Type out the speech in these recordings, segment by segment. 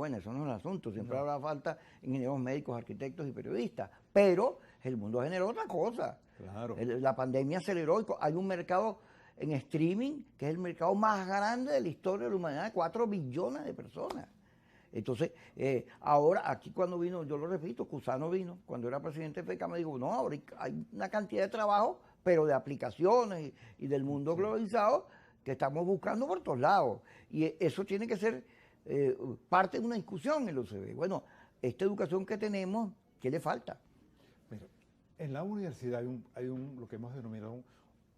bueno, eso no es el asunto, siempre habrá falta ingenieros médicos, arquitectos y periodistas, pero el mundo generó otra cosa. Claro. La pandemia aceleró, hay un mercado en streaming que es el mercado más grande de la historia de la humanidad, 4 billones de personas. Entonces, ahora, aquí cuando vino, yo lo repito, Cusano vino, cuando era presidente de FECA, me dijo, no, ahora hay una cantidad de trabajo, pero de aplicaciones y del mundo globalizado que estamos buscando por todos lados. Y eso tiene que ser parte de una discusión en la UCB. Bueno, esta educación que tenemos, ¿qué le falta? Mira, en la universidad hay lo que hemos denominado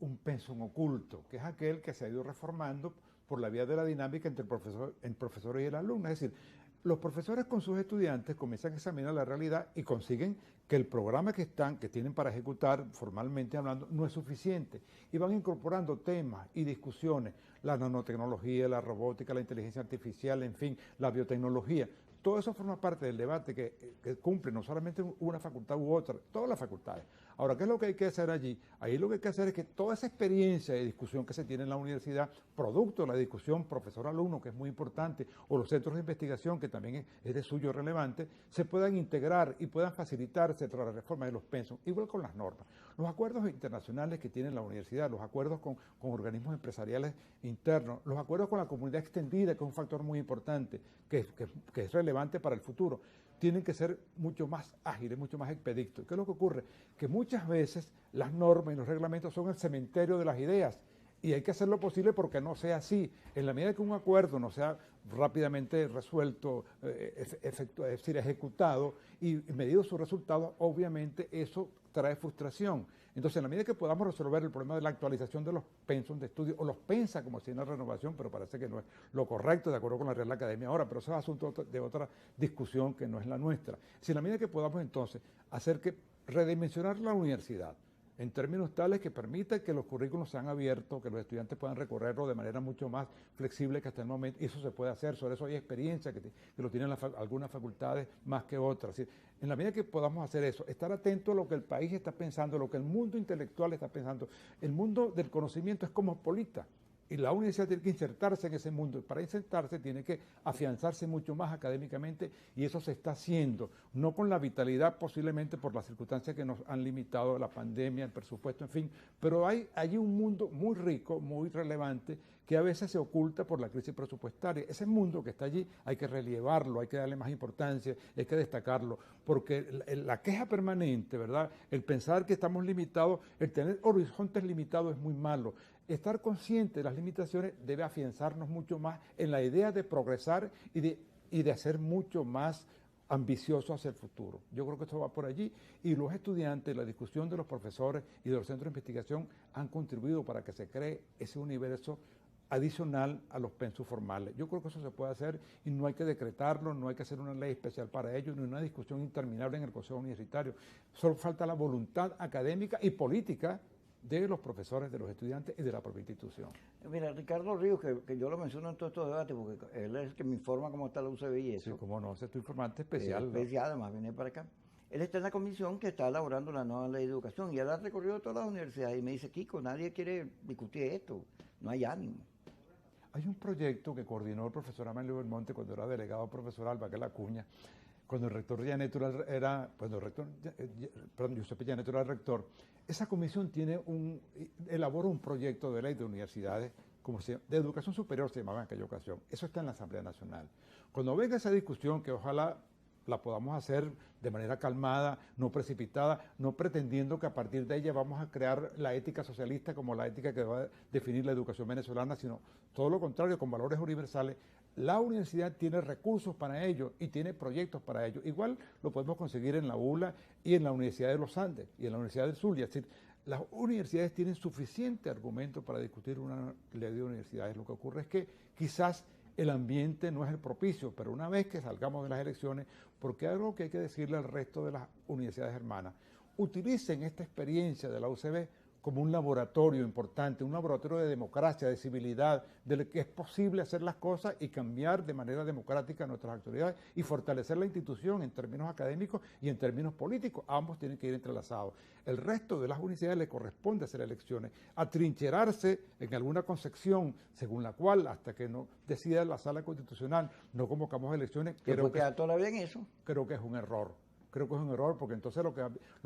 un pensum oculto, que es aquel que se ha ido reformando por la vía de la dinámica entre el profesor y el alumno. Es decir, los profesores con sus estudiantes comienzan a examinar la realidad y consiguen que el programa que tienen para ejecutar, formalmente hablando, no es suficiente. Y van incorporando temas y discusiones, la nanotecnología, la robótica, la inteligencia artificial, en fin, la biotecnología. Todo eso forma parte del debate que cumple no solamente una facultad u otra, todas las facultades. Ahora, ¿qué es lo que hay que hacer allí? Ahí lo que hay que hacer es que toda esa experiencia de discusión que se tiene en la universidad, producto de la discusión profesor-alumno, que es muy importante, o los centros de investigación, que también es de suyo relevante, se puedan integrar y puedan facilitarse tras la reforma de los pensos, igual con las normas. Los acuerdos internacionales que tiene la universidad, los acuerdos con organismos empresariales internos, los acuerdos con la comunidad extendida, que es un factor muy importante, que es relevante para el futuro, tienen que ser mucho más ágiles, mucho más expeditos. ¿Qué es lo que ocurre? Que muchas veces las normas y los reglamentos son el cementerio de las ideas y hay que hacer lo posible porque no sea así. En la medida que un acuerdo no sea rápidamente resuelto, es decir, ejecutado y medido sus resultados, obviamente eso trae frustración. Entonces, en la medida que podamos resolver el problema de la actualización de los pensos de estudio, o los pensa como si una renovación, pero parece que no es lo correcto de acuerdo con la Real Academia ahora, pero eso es asunto de otra discusión que no es la nuestra. Si en la medida que podamos entonces hacer que redimensionar la universidad en términos tales que permita que los currículos sean abiertos, que los estudiantes puedan recorrerlo de manera mucho más flexible que hasta el momento, y eso se puede hacer, sobre eso hay experiencia que lo tienen algunas facultades más que otras. Es decir, en la medida que podamos hacer eso, estar atento a lo que el país está pensando, lo que el mundo intelectual está pensando. El mundo del conocimiento es cosmopolita. Y la universidad tiene que insertarse en ese mundo. Para insertarse tiene que afianzarse mucho más académicamente y eso se está haciendo. No con la vitalidad posiblemente por las circunstancias que nos han limitado, la pandemia, el presupuesto, en fin. Pero hay allí un mundo muy rico, muy relevante, que a veces se oculta por la crisis presupuestaria. Ese mundo que está allí hay que relevarlo, hay que darle más importancia, hay que destacarlo. Porque la queja permanente, ¿verdad? El pensar que estamos limitados, el tener horizontes limitados es muy malo. Estar consciente de las limitaciones debe afianzarnos mucho más en la idea de progresar y de hacer mucho más ambicioso hacia el futuro. Yo creo que esto va por allí y los estudiantes, la discusión de los profesores y de los centros de investigación han contribuido para que se cree ese universo adicional a los pensos formales. Yo creo que eso se puede hacer y no hay que decretarlo, no hay que hacer una ley especial para ello, ni una discusión interminable en el Consejo Universitario. Solo falta la voluntad académica y política de los profesores, de los estudiantes y de la propia institución. Mira, Ricardo Ríos, que yo lo menciono en todos estos debates, porque él es el que me informa cómo está la UCB y eso. Sí, cómo no, es tu informante especial. Especial, además viene para acá. Él está en la comisión que está elaborando la nueva ley de educación y él ha recorrido todas las universidades y me dice, Kiko, nadie quiere discutir esto, no hay ánimo. Hay un proyecto que coordinó el profesor Amelio Belmonte cuando era delegado profesoral, Baquel Acuña, cuando el rector Gianetti era, Giuseppe Gianetti era el rector. Esa comisión elabora un proyecto de ley de universidades, de educación superior se llamaba en aquella ocasión. Eso está en la Asamblea Nacional. Cuando venga esa discusión, que ojalá la podamos hacer de manera calmada, no precipitada, no pretendiendo que a partir de ella vamos a crear la ética socialista como la ética que va a definir la educación venezolana, sino todo lo contrario, con valores universales. La universidad tiene recursos para ello y tiene proyectos para ello. Igual lo podemos conseguir en la ULA y en la Universidad de los Andes y en la Universidad del Zulia. Es decir, las universidades tienen suficiente argumento para discutir una ley de universidades. Lo que ocurre es que quizás el ambiente no es el propicio, pero una vez que salgamos de las elecciones, porque hay algo que hay que decirle al resto de las universidades hermanas, utilicen esta experiencia de la UCB como un laboratorio importante, un laboratorio de democracia, de civilidad, de que es posible hacer las cosas y cambiar de manera democrática nuestras autoridades y fortalecer la institución en términos académicos y en términos políticos. Ambos tienen que ir entrelazados. El resto de las universidades le corresponde hacer elecciones, atrincherarse en alguna concepción según la cual, hasta que no decida la Sala Constitucional, no convocamos elecciones. Creo que todavía en eso. Creo que es un error. Creo que es un error, porque entonces lo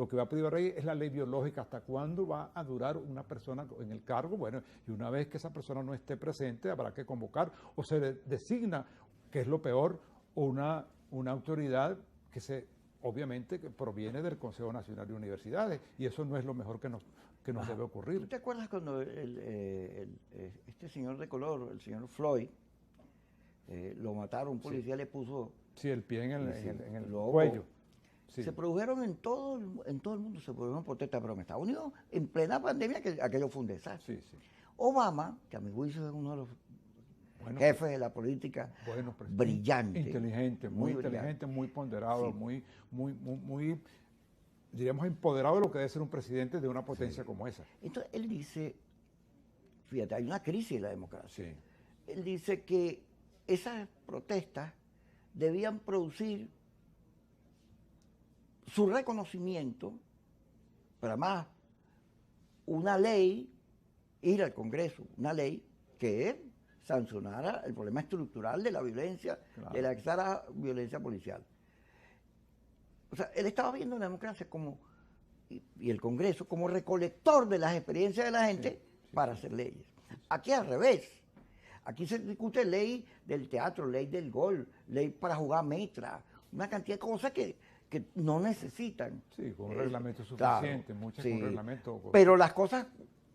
que va a privar ahí es la ley biológica. ¿Hasta cuándo va a durar una persona en el cargo? Bueno, y una vez que esa persona no esté presente, habrá que convocar o se designa, que es lo peor, una autoridad que obviamente que proviene del Consejo Nacional de Universidades, y eso no es lo mejor que nos debe ocurrir. ¿Tú te acuerdas cuando este señor de color, el señor Floyd, lo mataron, un policía le puso... Sí, el pie en el cuello. Sí. Se produjeron en todo el mundo, se produjeron protestas, pero en Estados Unidos, en plena pandemia, que aquello fue un desastre. Sí, sí. Obama, que a mi juicio es uno de los jefes de la política, brillante. Inteligente, muy inteligente, muy ponderado, sí. muy, diríamos, empoderado de lo que debe ser un presidente de una potencia como esa. Entonces, él dice, fíjate, hay una crisis en la democracia. Sí. Él dice que esas protestas debían producir su reconocimiento, pero además una ley, ir al Congreso, una ley que sancionara el problema estructural de la violencia, claro, de la exara violencia policial. O sea, él estaba viendo la democracia como, y el Congreso como recolector de las experiencias de la gente, sí, para hacer leyes. Aquí al revés. Aquí se discute ley del teatro, ley del gol, ley para jugar metra, una cantidad de cosas que no necesitan. Sí, con un reglamento suficiente, claro, muchas sí, con reglamento. Pero las cosas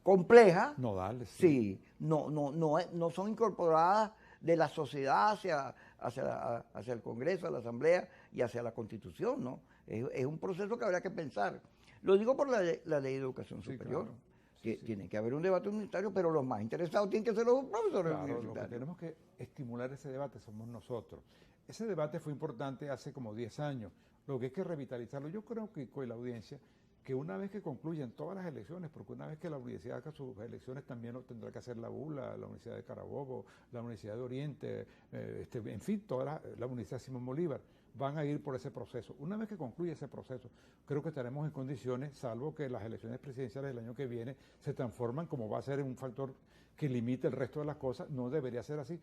complejas, nodales, sí, no son incorporadas de la sociedad hacia el Congreso, a la Asamblea y hacia la Constitución, ¿no? Es un proceso que habría que pensar. Lo digo por la ley de educación superior, claro, que sí, tiene que haber un debate universitario, pero los más interesados tienen que ser los profesores, claro, universitarios. Lo que tenemos que estimular ese debate somos nosotros. Ese debate fue importante hace como 10 años. Lo que hay que revitalizarlo. Yo creo que con la audiencia, que una vez que concluyan todas las elecciones, porque una vez que la universidad haga sus elecciones, también lo tendrá que hacer la ULA, la Universidad de Carabobo, la Universidad de Oriente, en fin, toda la Universidad Simón Bolívar, van a ir por ese proceso. Una vez que concluya ese proceso, creo que estaremos en condiciones, salvo que las elecciones presidenciales del año que viene se transforman, como va a ser un factor que limite el resto de las cosas, no debería ser así.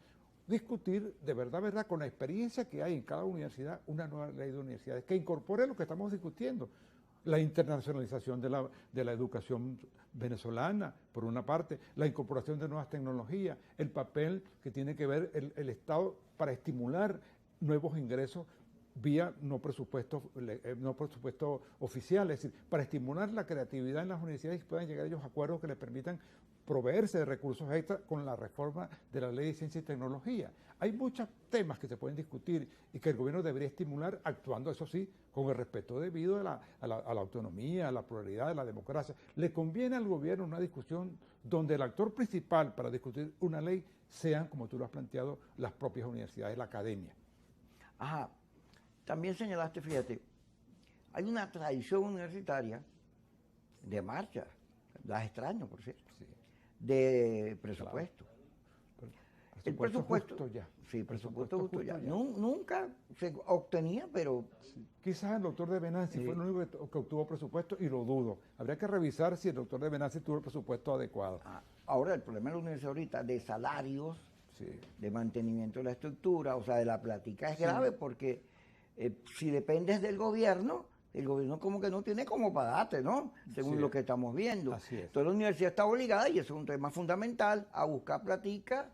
Discutir de verdad, con la experiencia que hay en cada universidad, una nueva ley de universidades que incorpore lo que estamos discutiendo. La internacionalización de la educación venezolana, por una parte, la incorporación de nuevas tecnologías, el papel que tiene que ver el Estado para estimular nuevos ingresos vía no presupuesto oficial, es decir, para estimular la creatividad en las universidades y puedan llegar a ellos acuerdos que les permitan proveerse de recursos extras con la reforma de la Ley de Ciencia y Tecnología. Hay muchos temas que se pueden discutir y que el gobierno debería estimular, actuando, eso sí, con el respeto debido a la autonomía, a la pluralidad, a la democracia. Le conviene al gobierno una discusión donde el actor principal para discutir una ley sean, como tú lo has planteado, las propias universidades, la academia. Ajá. También señalaste, fíjate, hay una tradición universitaria de marcha, las extraño, por cierto, sí, de presupuesto. Claro. El presupuesto justo ya. Sí, presupuesto justo ya. Nunca se obtenía, pero... Sí. Quizás el doctor de Venanzi fue el único que obtuvo presupuesto y lo dudo. Habría que revisar si el doctor de Venanzi tuvo el presupuesto adecuado. Ahora, el problema de la universidad ahorita, de salarios, sí, de mantenimiento de la estructura, o sea, de la plática es grave porque... si dependes del gobierno, el gobierno como que no tiene como para darte, ¿no? Según lo que estamos viendo. Así es. Entonces la universidad está obligada, y eso es un tema fundamental, a buscar plática